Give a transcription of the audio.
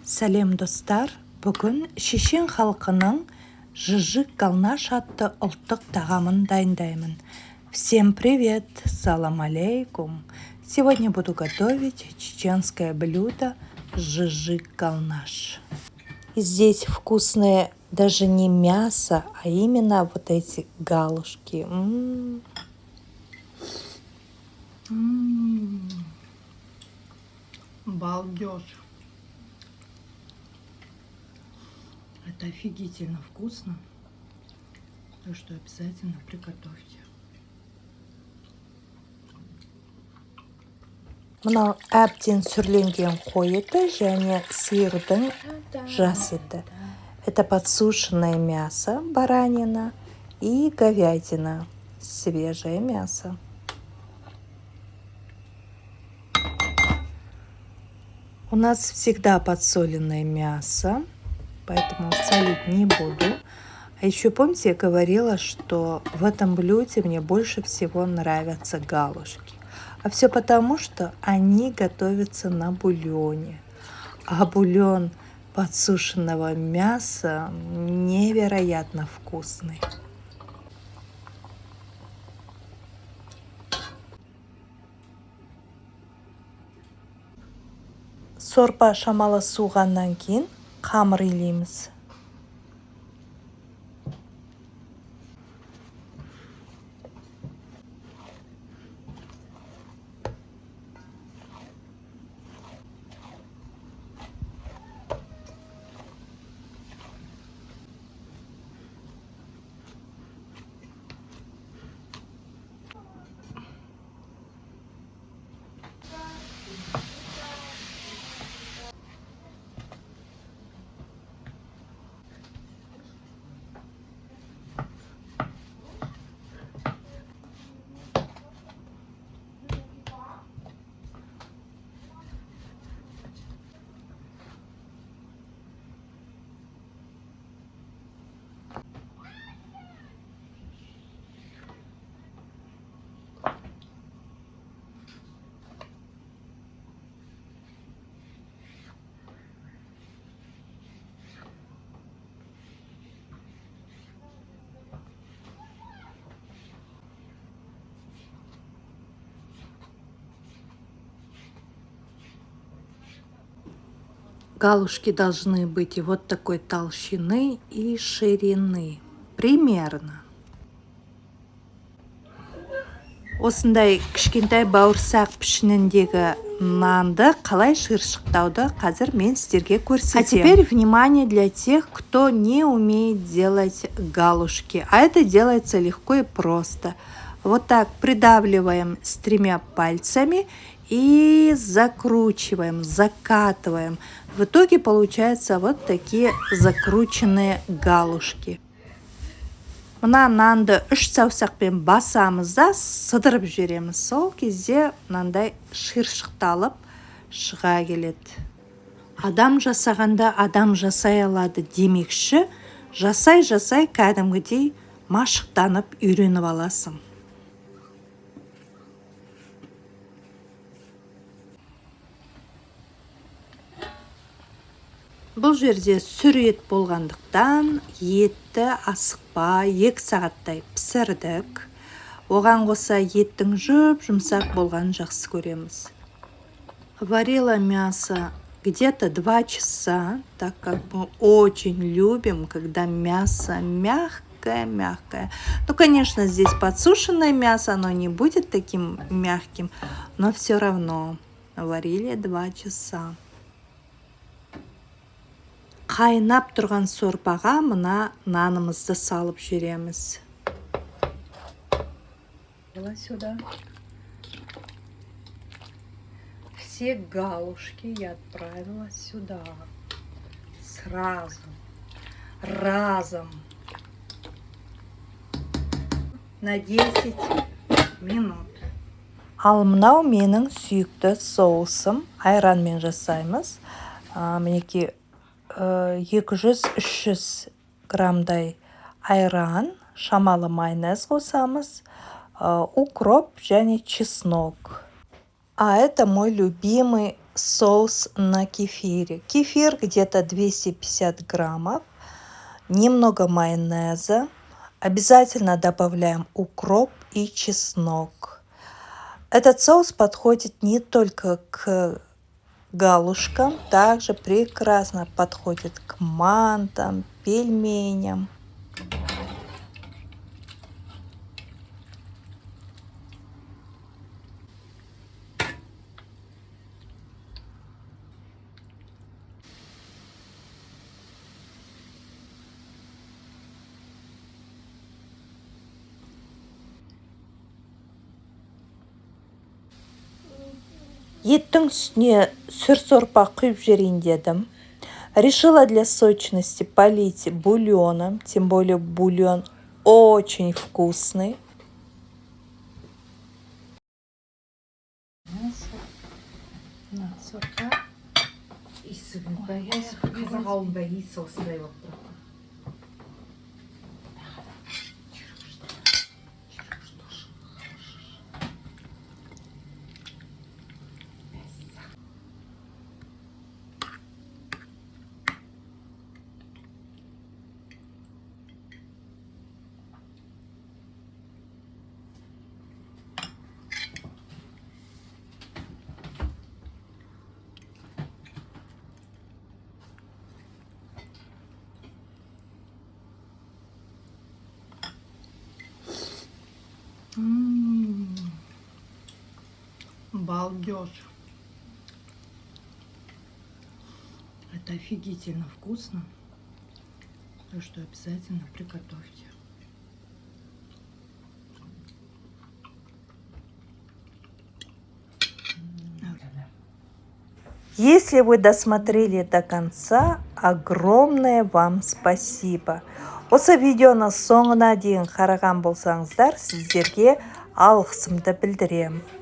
Сәлем достар, бүгін шешен халқының жыжык галнаш атты ұлттық тағамын дайындаймын. Всем привет, салам алейкум. Сегодня буду готовить чеченское блюдо жыжык галнаш. Здесь вкусное даже не мясо, а именно вот эти галушки. Балдеж. Это офигительно вкусно, так что обязательно приготовьте. Мынау әбден сүрленген қой еті және сиырдың жас еті. Это подсушенное мясо, баранина и говядина, свежее мясо. У нас всегда подсоленное мясо, поэтому солить не буду. А еще помните, я говорила, что в этом блюде мне больше всего нравятся галушки. А все потому, что они готовятся на бульоне. А бульон подсушенного мяса невероятно вкусный. Сорпа шамалы суығаннан кейін қамыр илейміз. Галушки должны быть вот такой толщины и ширины. Примерно. Осындай кішкентай бауырсақ пішініндегі нанды қалай шиыршықтауды қазір мен сіздерге көрсетемін. А теперь внимание для тех, кто не умеет делать галушки. А это делается легко и просто. Вот так придавливаем с 3 пальцами и закручиваем, закатываем. В итоге получаются вот такие закрученные галушки. Мына нанды 3 саусақпен басамыз да сыдырып жібереміз. Сол кезде мынандай шиыршықталып шыға келеді. Адам жасағанда адам жасай алады демекші, жасай кәдімгідей машықтанып үйреніп аласың. Бұл жерде сүр ет болғандықтан етті асықпай 2 сағаттай пісірдік. Оған қоса еттің жұмсақ болғанын жақсы көреміз. Варила мясо где-то 2 часа, так как мы очень любим, когда мясо мягкое. Ну, конечно, здесь подсушенное мясо, оно не будет таким мягким, но все равно варили 2 часа. Қайнап тұрған сорпаға мына нанымызды салып жібереміз. Сюда. Все галушки я отправила сюда. Сразу. Разом. На 10 минут. Ал мынау менің сүйікті соусым. Айранмен жасаймыз. Мінеки 200-300 граммдай айран, шамалы майонез қосамыз, укроп және чеснок. А это мой любимый соус на кефире. Кефир где-то 250 граммов. Немного майонеза. Обязательно добавляем укроп и чеснок. Этот соус подходит не только к галушкам, также прекрасно подходит к мантам, пельменям. Еттің үстіне сүр сорпа құйып жіберейін дедім. Решила для сочности полить бульоном, тем более бульон очень вкусный. қазақ ауылында иісі осындай болып тұрады. Балдеж. Это офигительно вкусно. Так что обязательно приготовьте. Если вы досмотрели до конца, огромное вам спасибо. Осы видеоны соңына дейін қараған болсаңыздар, сіздерге алғысымды білдіремін.